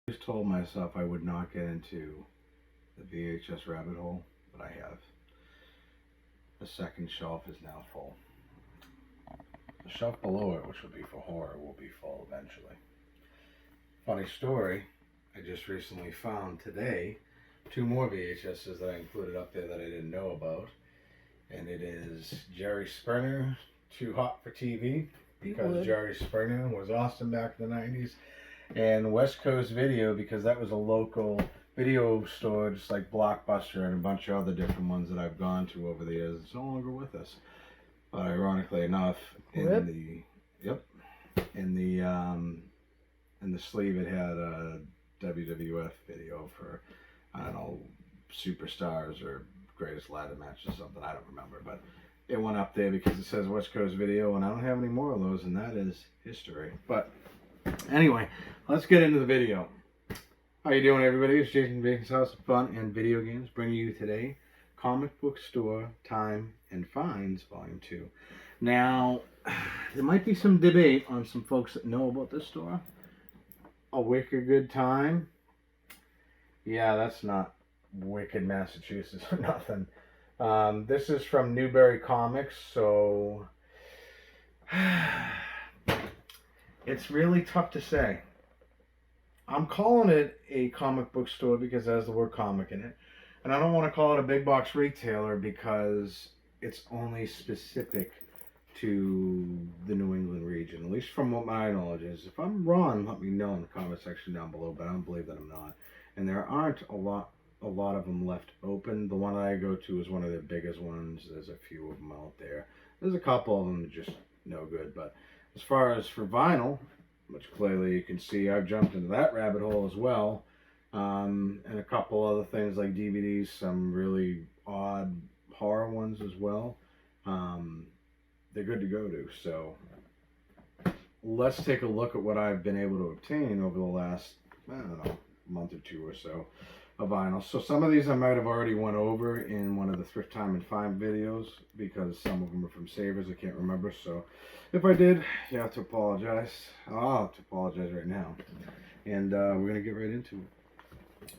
I always told myself I would not get into the VHS rabbit hole, but I have. The second shelf is now full. The shelf below it, which will be for horror, will be full eventually. Funny story, I just recently found today two more VHSs that I included up there that I didn't know about. And it is Jerry Springer, Too Hot for TV, because Jerry Springer was awesome back in the 90s. And West Coast Video, because that was a local video store just like Blockbuster and a bunch of other different ones that I've gone to over the years. It's no longer with us. But ironically enough, in the sleeve it had a WWF video for, I don't know, Superstars or Greatest Ladder Match or something, I don't remember, but it went up there because it says West Coast Video, and I don't have any more of those, and that is history. But anyway, let's get into the video. How you doing, everybody? It's Jason Bacon's House of Fun and Video Games, bringing you today Comic Book Store Time and Finds Volume 2. Now, there might be some debate on some folks that know about this store. A Wicked Good Time? Yeah, that's not Wicked, Massachusetts or nothing. This is from Newberry Comics, so it's really tough to say. I'm calling it a comic book store because it has the word comic in it. And I don't want to call it a big box retailer because it's only specific to the New England region, at least from what my knowledge is. If I'm wrong, let me know in the comment section down below, but I don't believe that I'm not. And there aren't a lot of them left open. The one that I go to is one of the biggest ones. There's a few of them out there. There's a couple of them that just no good. But as far as for vinyl, which clearly you can see I've jumped into that rabbit hole as well, and a couple other things like DVDs, some really odd horror ones as well. They're good to go to. So let's take a look at what I've been able to obtain over the last, I don't know, month or two or so of vinyl. So some of these I might have already went over in one of the Thrift Time and Find videos because some of them are from Savers. I can't remember. So if I did, you have to apologize. I'll have to apologize right now. And we're going to get right into it.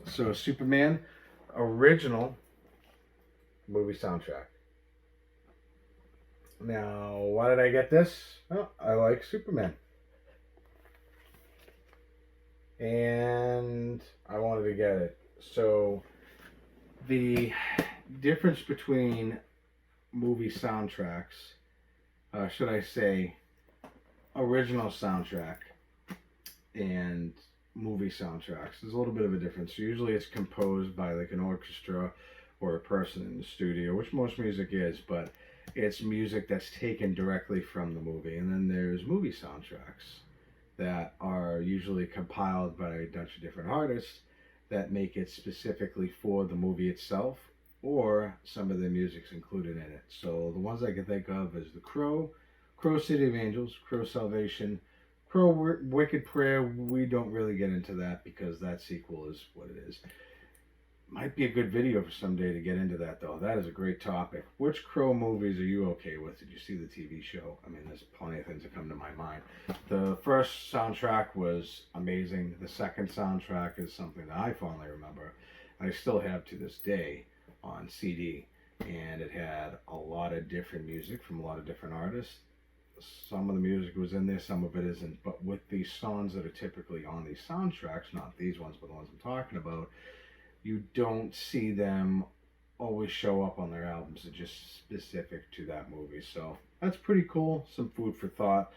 So Superman original movie soundtrack. Now, why did I get this? Well, I like Superman. And I wanted to get it. So the difference between movie soundtracks, should I say original soundtrack and movie soundtracks, there's a little bit of a difference. So usually it's composed by like an orchestra or a person in the studio, which most music is, but it's music that's taken directly from the movie. And then there's movie soundtracks that are usually compiled by a bunch of different artists that make it specifically for the movie itself, or some of the music's included in it. So the ones I can think of is The Crow, Crow City of Angels, Crow Salvation, Crow Wicked Prayer. We don't really get into that because that sequel is what it is. Might be a good video for someday to get into that, though. That is a great topic. Which Crow movies are you okay with? Did you see the TV show? I mean, there's plenty of things that come to my mind. The first soundtrack was amazing. The second soundtrack is something that I fondly remember. I still have to this day on CD. And it had a lot of different music from a lot of different artists. some of the music was in there, some of it isn't. But with these songs that are typically on these soundtracks, not these ones, but the ones I'm talking about, you don't see them always show up on their albums. They're just specific to that movie. So that's pretty cool. Some food for thought.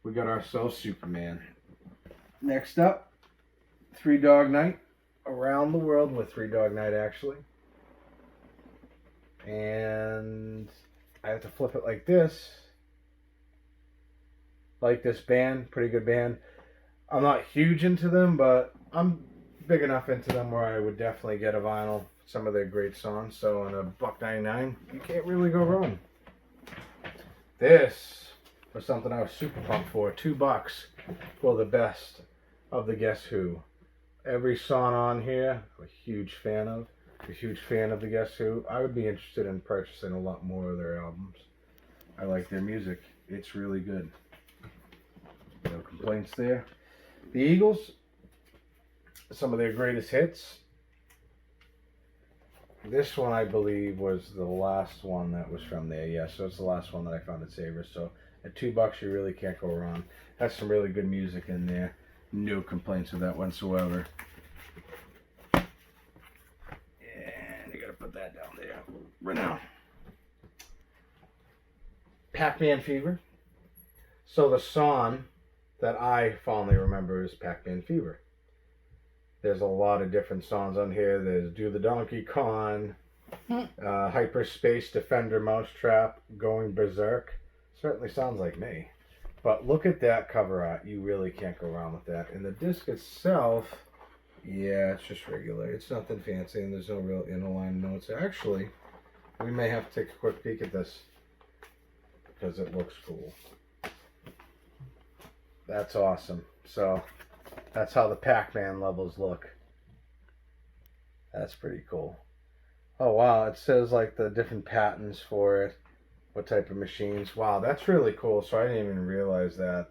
We got ourselves Superman. Next up, Three Dog Night. Around the world with Three Dog Night, actually. And I have to flip it like this. Like this band, pretty good band. I'm not huge into them, but I'm big enough into them where I would definitely get a vinyl. Some of their great songs. So on a $1.99, you can't really go wrong. This was something I was super pumped for. $2 for the best of the Guess Who. Every song on here, I'm a huge fan of. A huge fan of the Guess Who. I would be interested in purchasing a lot more of their albums. I like their music. It's really good. No complaints there. The Eagles, some of their greatest hits. This one, I believe, was the last one that was from there. Yeah, so it's the last one that I found at Savers. So at $2, you really can't go wrong. Has some really good music in there. No complaints with that whatsoever. And you gotta put that down there right now. Pac-Man Fever. So the song that I fondly remember is Pac-Man Fever. There's a lot of different songs on here. There's Do the Donkey Kong, Hyperspace Defender Mousetrap, Going Berserk. Certainly sounds like me. But look at that cover art. You really can't go wrong with that. And the disc itself, yeah, it's just regular. It's nothing fancy, and there's no real inner-line notes. Actually, we may have to take a quick peek at this because it looks cool. That's awesome. So that's how the Pac-Man levels look. That's pretty cool. Oh, wow. It says like the different patents for it. What type of machines. Wow, that's really cool. So I didn't even realize that.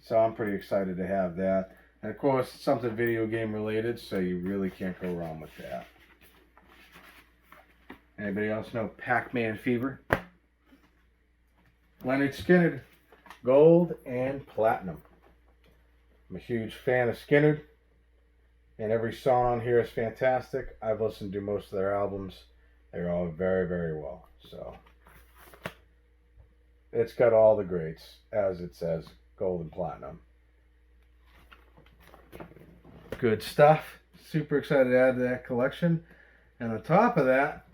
So I'm pretty excited to have that. And of course, it's something video game related, so you really can't go wrong with that. Anybody else know Pac-Man Fever? Leonard Skinner, Gold and Platinum. I'm a huge fan of Skinner, and every song on here is fantastic. I've listened to most of their albums. They're all very, very well. So it's got all the greats, as it says, Gold and Platinum. Good stuff. Super excited to add to that collection. And on top of that,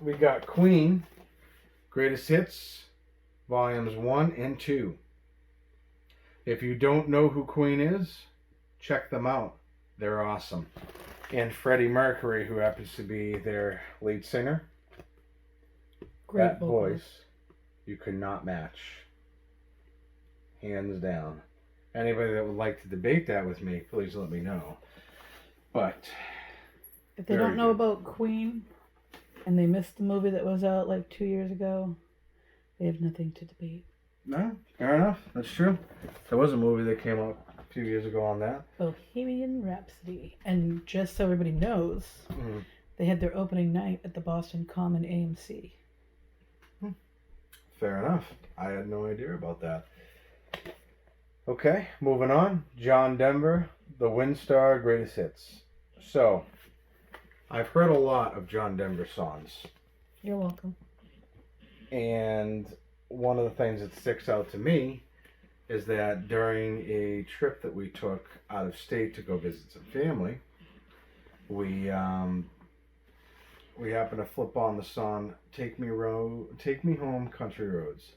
we got Queen, Greatest Hits, Volumes 1 and 2. If you don't know who Queen is, check them out. They're awesome. And Freddie Mercury, who happens to be their lead singer. Great that vocals. voice, you could not match. Hands down. Anybody that would like to debate that with me, please let me know. But if they don't know about Queen and they missed the movie that was out like 2 years ago, they have nothing to debate. No, fair enough. That's true. There was a movie that came out a few years ago on that. Bohemian Rhapsody. And just so everybody knows, they had their opening night at the Boston Common AMC. Fair enough. I had no idea about that. Okay, moving on. John Denver, The Windstar Greatest Hits. So, I've heard a lot of John Denver songs. You're welcome. And one of the things that sticks out to me is that during a trip that we took out of state to go visit some family, we happened to flip on the song Take Me Home Country Roads.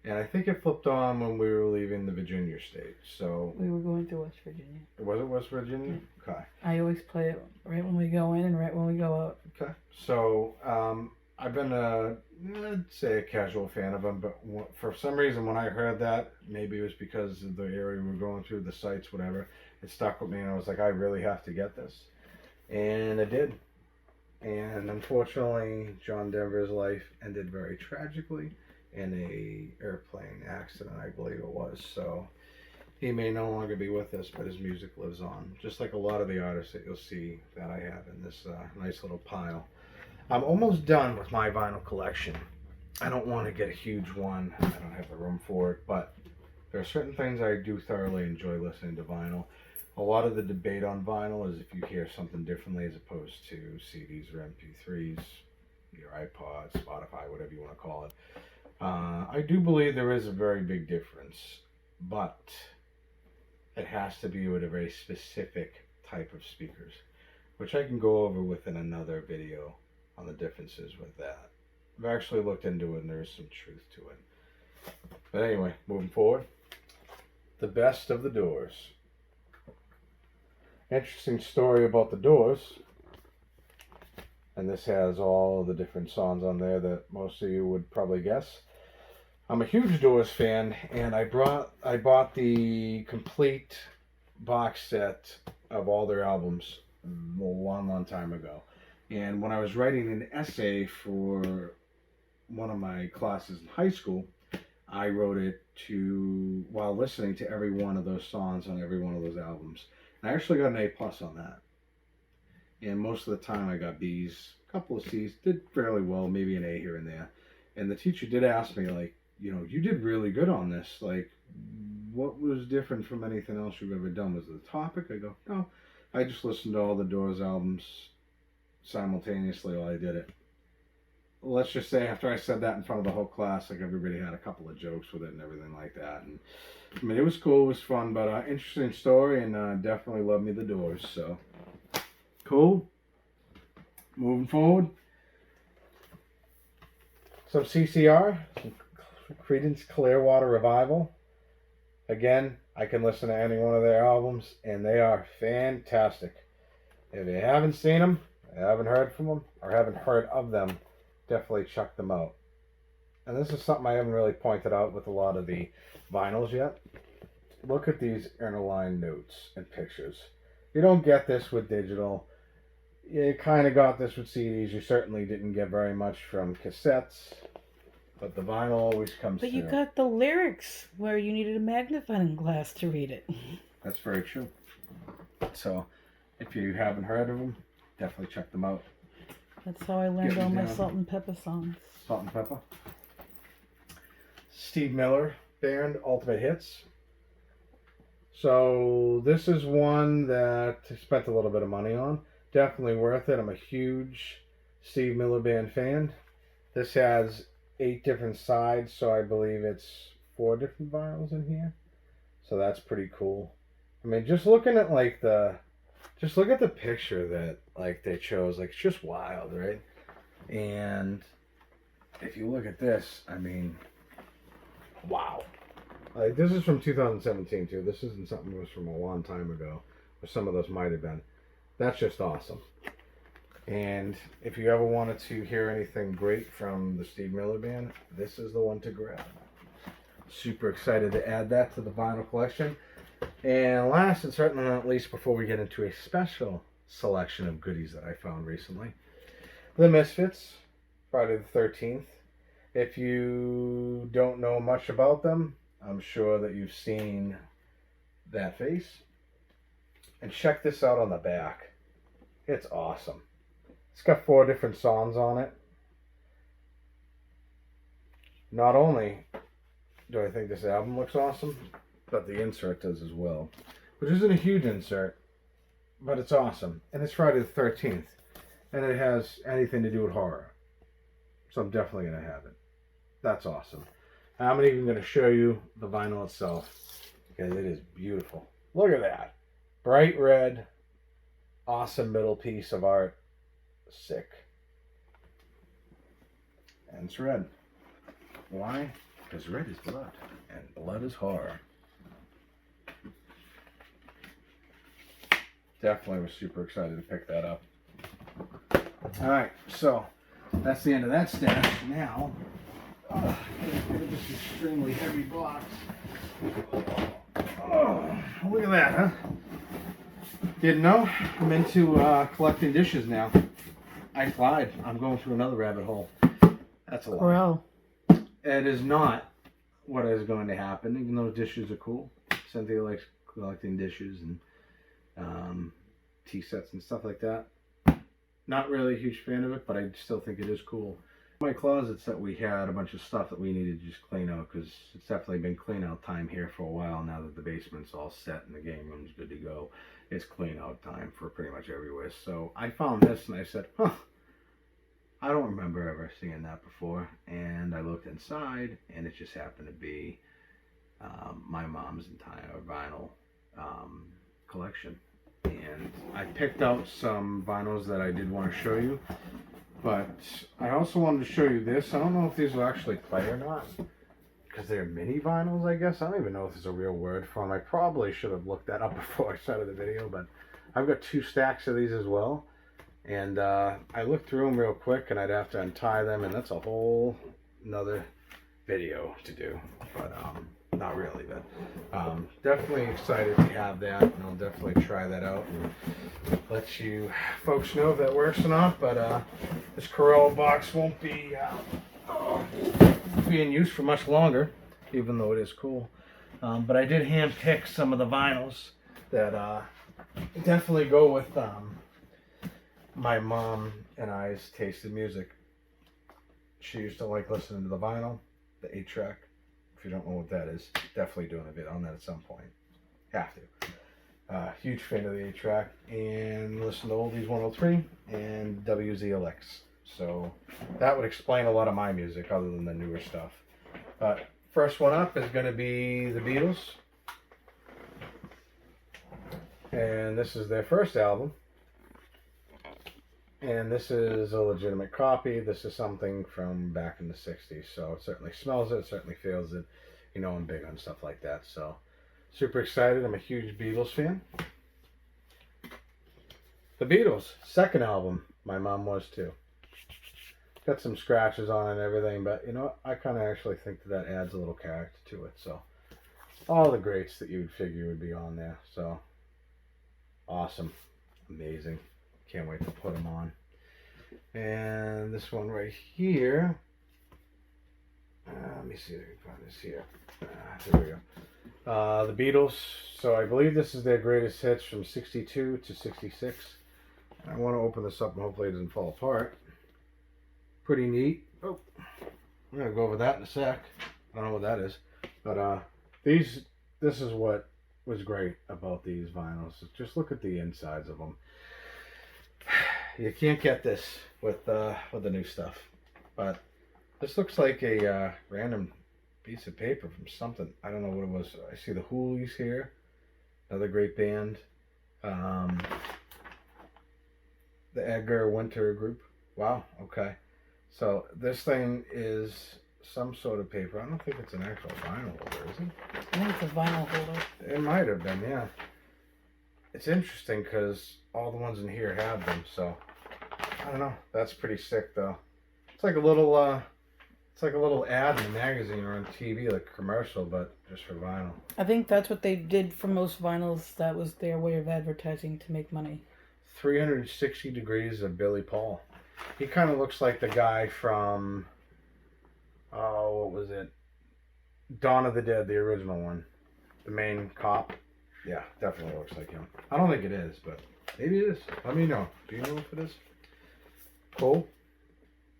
And I think it flipped on when we were leaving the Virginia state. So we were going through West Virginia. Was it West Virginia? Yeah. Okay. I always play it right when we go in and right when we go out. Okay. So I've been I'd say a casual fan of them, but for some reason when I heard that, maybe it was because of the area we were going through, the sites, whatever, it stuck with me and I was like, I really have to get this. And I did. And unfortunately, John Denver's life ended very tragically in a airplane accident, I believe it was. So he may no longer be with us, but his music lives on. Just like a lot of the artists that you'll see that I have in this nice little pile. I'm almost done with my vinyl collection. I don't want to get a huge one. I don't have the room for it, but there are certain things I do thoroughly enjoy listening to vinyl. A lot of the debate on vinyl is if you hear something differently as opposed to CDs or MP3s, your iPod, Spotify, whatever you want to call it. I do believe there is a very big difference, but it has to be with a very specific type of speakers, which I can go over within another video on the differences with that. I've actually looked into it and there's some truth to it. But anyway, moving forward, the best of the Doors. Interesting story about the Doors, and this has all the different songs on there that most of you would probably guess. I'm a huge Doors fan, and I bought the complete box set of all their albums a long time ago. And when I was writing an essay for one of my classes in high school, I wrote it while listening to every one of those songs on every one of those albums. I actually got an A+ on that. And most of the time I got B's, a couple of C's, did fairly well, maybe an A here and there. And the teacher did ask me, like, you did really good on this. Like, what was different from anything else you've ever done? Was it the topic? I go, no, I just listened to all the Doors albums simultaneously while I did it. Let's just say after I said that in front of the whole class, like everybody had a couple of jokes with it and everything like that. And I mean, it was cool, it was fun, but interesting story, and definitely love me the Doors. So cool. Moving forward, some CCR, some Creedence Clearwater Revival. Again, I can listen to any one of their albums, and they are fantastic. If you haven't seen them, haven't heard from them, or haven't heard of them, definitely check them out. And this is something I haven't really pointed out with a lot of the vinyls yet. Look at these interline notes and pictures. You don't get this with digital. You kind of got this with CDs. You certainly didn't get very much from cassettes. But the vinyl always comes But through. you got the lyrics where you needed a magnifying glass to read it. That's very true. So, if you haven't heard of them, definitely check them out. That's how I learned all my Salt and Pepper songs. Salt and Pepper. Steve Miller Band Ultimate Hits. So this is one that I spent a little bit of money on. Definitely worth it. I'm a huge Steve Miller Band fan. This has 8 different sides, so I believe it's 4 different vinyls in here. So that's pretty cool. I mean, just looking at just look at the picture that they chose. Like, it's just wild, right? And if you look at this, I mean, wow. Like, this is from 2017 too. This isn't something that was from a long time ago, or some of those might have been. That's just awesome. And if you ever wanted to hear anything great from the Steve Miller Band, this is the one to grab. Super excited to add that to the vinyl collection. And last and certainly not least, before we get into a special selection of goodies that I found recently, The Misfits, Friday the 13th. If you don't know much about them, I'm sure that you've seen that face. And check this out on the back. It's awesome. It's got 4 different songs on it. Not only do I think this album looks awesome, but the insert does as well. Which isn't a huge insert, but it's awesome. And it's Friday the 13th. And it has anything to do with horror. So I'm definitely going to have it. That's awesome. I'm even going to show you the vinyl itself, because it is beautiful. Look at that. Bright red. Awesome middle piece of art. Sick. And it's red. Why? Because red is blood, and blood is horror. Definitely was super excited to pick that up. Alright, so that's the end of that stash. Now, this extremely heavy box. Oh, look at that, huh? Didn't know? I'm into collecting dishes now. I lied. I'm going through another rabbit hole. That's a lie. Bro. It is not what is going to happen, even though dishes are cool. Cynthia likes collecting dishes and tea sets and stuff like that. Not really a huge fan of it, but I still think it is cool. My closets that we had a bunch of stuff that we needed to just clean out, because it's definitely been clean out time here for a while now that the basement's all set and the game room's good to go. It's clean out time for pretty much everywhere. So I found this and I said, huh, I don't remember ever seeing that before. And I looked inside and it just happened to be my mom's entire vinyl collection. And I picked out some vinyls that I did want to show you. But I also wanted to show you this. I don't know if these will actually play or not, because they're mini vinyls, I guess. I don't even know if there's a real word for them. I probably should have looked that up before I started the video, but I've got 2 stacks of these as well. And I looked through them real quick, and I'd have to untie them, and that's a whole another video to do. But not really, but definitely excited to have that, and I'll definitely try that out and let you folks know if that works or not. But this Corolla box won't be in use for much longer, even though it is cool. But I did hand pick some of the vinyls that definitely go with my mom and I's taste in music. She used to like listening to the vinyl, the 8-track. If you don't know what that is, definitely doing a bit on that at some point. Have to. Huge fan of the 8-track, and listen to Oldies 103 and WZLX. So that would explain a lot of my music other than the newer stuff. First one up is going to be the Beatles. And this is their first album. And this is a legitimate copy. This is something from back in the 60s. So it certainly smells it, certainly feels it. You know, I'm big on stuff like that. So super excited. I'm a huge Beatles fan. The Beatles, second album. My mom was too. Got some scratches on it and everything, but you know what? I kind of actually think that adds a little character to it. So all the greats that you would figure would be on there. So awesome. Amazing. Can't wait to put them on. And this one right here. Let me see if I can find this here. There we go. The Beatles. So I believe this is their greatest hits from 62 to 66. I want to open this up and hopefully it doesn't fall apart. Pretty neat. Oh, I'm going to go over that in a sec. I don't know what that is. But this is what was great about these vinyls. Just look at the insides of them. You can't get this with the new stuff, but this looks like a random piece of paper from something. I don't know what it was. I see the Hoolies here, another great band. The Edgar Winter Group. Wow. Okay, so this thing is some sort of paper. I don't think it's an actual vinyl holder, is it? I think it's a vinyl holder. It might have been, yeah. It's interesting because all the ones in here have them, so I don't know. That's pretty sick, though. It's like a little ad in a magazine or on TV, like a commercial, but just for vinyl. I think that's what they did for most vinyls. That was their way of advertising to make money. 360 Degrees of Billy Paul. He kind of looks like the guy from, what was it? Dawn of the Dead, the original one. The main cop. Yeah, definitely looks like him. I don't think it is, but maybe it is. Let me know. Do you know if it is? Cool.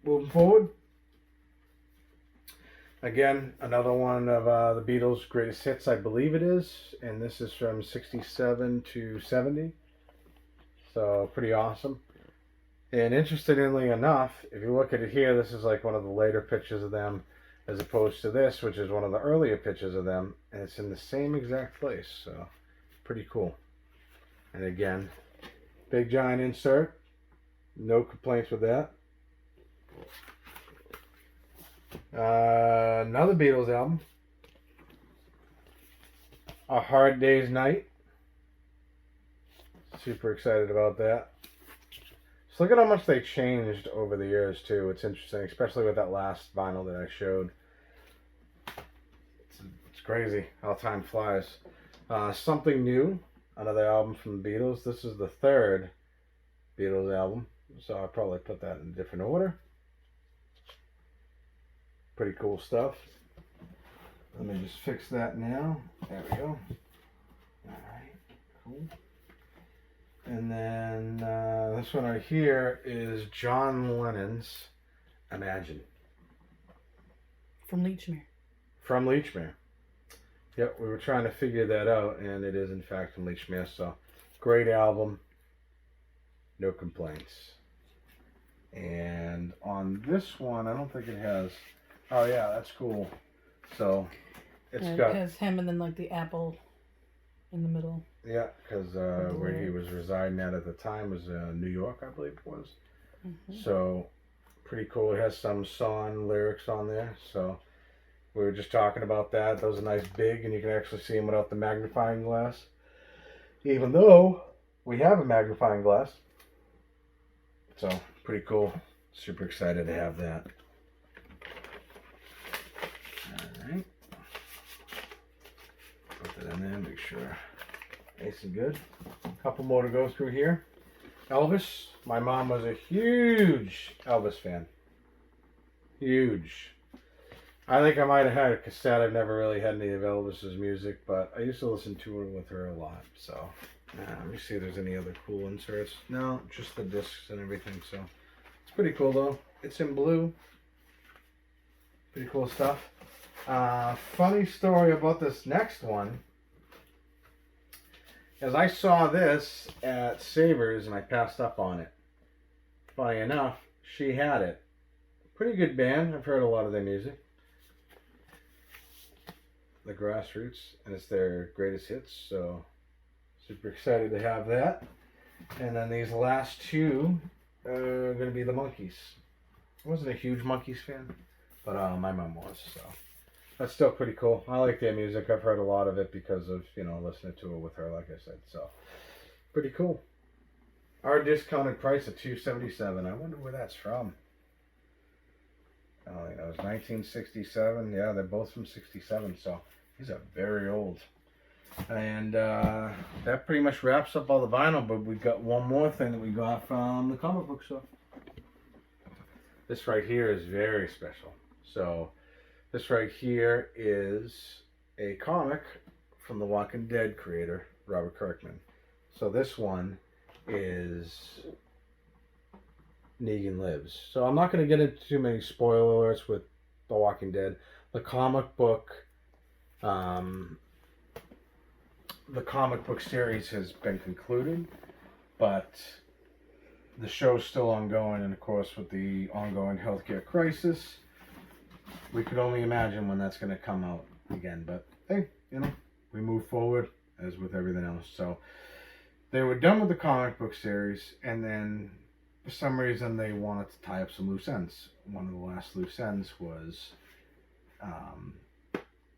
Moving forward. Again, another one of the Beatles' greatest hits, I believe it is. And this is from 67 to 70. So, pretty awesome. And interestingly enough, if you look at it here, this is like one of the later pictures of them, as opposed to this, which is one of the earlier pictures of them. And it's in the same exact place. So, pretty cool. And again, big giant insert. No complaints with that. Another Beatles album. A Hard Day's Night. Super excited about that. Just look at how much they changed over the years too. It's interesting, especially with that last vinyl that I showed. It's crazy how time flies. Something New, another album from the Beatles. This is the third Beatles album, so I'll probably put that in a different order. Pretty cool stuff. Let me just fix that now. There we go. Alright, cool. And then this one right here is John Lennon's Imagine. From Leechmere. From Leechmere. Yep, we were trying to figure that out, and it is in fact from Leechmere. So, great album. No complaints. And on this one, I don't think it has. Oh yeah, that's cool. So it's got. It has him and then like the apple in the middle. Yeah, because where he was residing at the time was New York, I believe it was. Mm-hmm. So pretty cool. It has some song lyrics on there. So we were just talking about that. Those are nice big, and you can actually see them without the magnifying glass. Even though we have a magnifying glass. So, pretty cool. Super excited to have that. Alright. Put that in there, make sure. Nice and good. A couple more to go through here. Elvis. My mom was a huge Elvis fan. Huge. I think I might have had a cassette. I've never really had any of Elvis's music, but I used to listen to it with her a lot, so... let me see if there's any other cool inserts. No, just the discs and everything. So it's pretty cool though. It's in blue. Pretty cool stuff. Funny story about this next one is I saw this at Savers and I passed up on it. Funny enough, she had it. Pretty good band. I've heard a lot of their music. The Grassroots, and it's their greatest hits. So. Super excited to have that. And then these last two are going to be the Monkees. I wasn't a huge Monkees fan, but my mom was, so that's still pretty cool. I like their music. I've heard a lot of it because of, listening to it with her, like I said. So pretty cool. Our discounted price of $277. I wonder where that's from. Oh, it was 1967. Yeah, they're both from 67, so these are very old. And that pretty much wraps up all the vinyl, but we got one more thing that we got from the comic book store. This right here is very special. So this right here is a comic from the Walking Dead creator, Robert Kirkman. So this one is Negan Lives. So I'm not going to get into too many spoiler alerts with The Walking Dead. The comic book series has been concluded, but the show's still ongoing, and of course with the ongoing healthcare crisis, we could only imagine when that's going to come out again. But hey, we move forward as with everything else. So they were done with the comic book series, and then for some reason they wanted to tie up some loose ends. One of the last loose ends was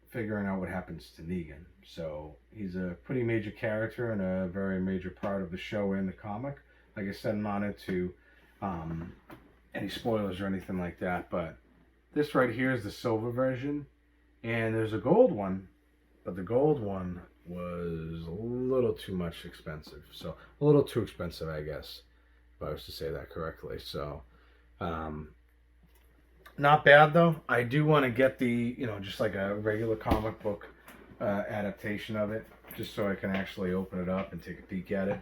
figuring out what happens to Negan. So he's a pretty major character and a very major part of the show and the comic. Like I said, I'm not into any spoilers or anything like that, but this right here is the silver version, and there's a gold one, but the gold one was a little too much expensive. So a little too expensive, I guess, if I was to say that correctly. So not bad though. I do want to get the, just like a regular comic book adaptation of it, just so I can actually open it up and take a peek at it.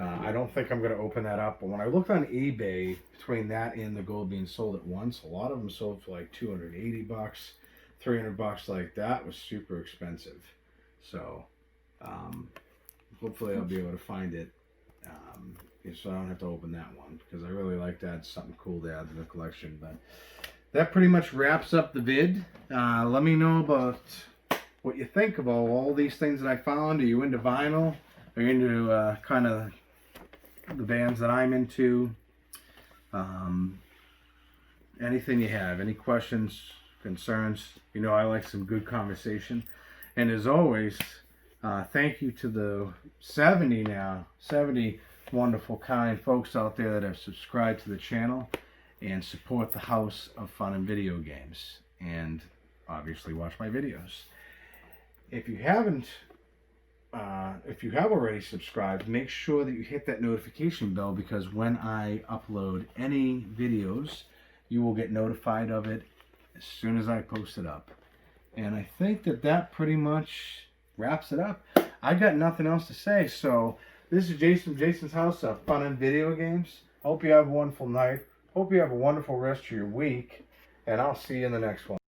I don't think I'm going to open that up, but when I looked on eBay, between that and the gold being sold at once, a lot of them sold for like $280, $300. Like that was super expensive. So hopefully I'll be able to find it, so I don't have to open that one, because I really like that. It's something cool to add to the collection. But that pretty much wraps up the vid. Let me know about what you think about all these things that I found. Are you into vinyl? Are you into kind of the bands that I'm into? Anything you have, any questions, concerns? I like some good conversation. And as always, thank you to the 70 wonderful, kind folks out there that have subscribed to the channel and support the House of Fun and Video Games, and obviously watch my videos. If you haven't, if you have already subscribed, make sure that you hit that notification bell, because when I upload any videos, you will get notified of it as soon as I post it up. And I think that pretty much wraps it up. I got nothing else to say. So this is Jason from Jason's House of Fun and Video Games. I hope you have a wonderful night, Hope you have a wonderful rest of your week, and I'll see you in the next one.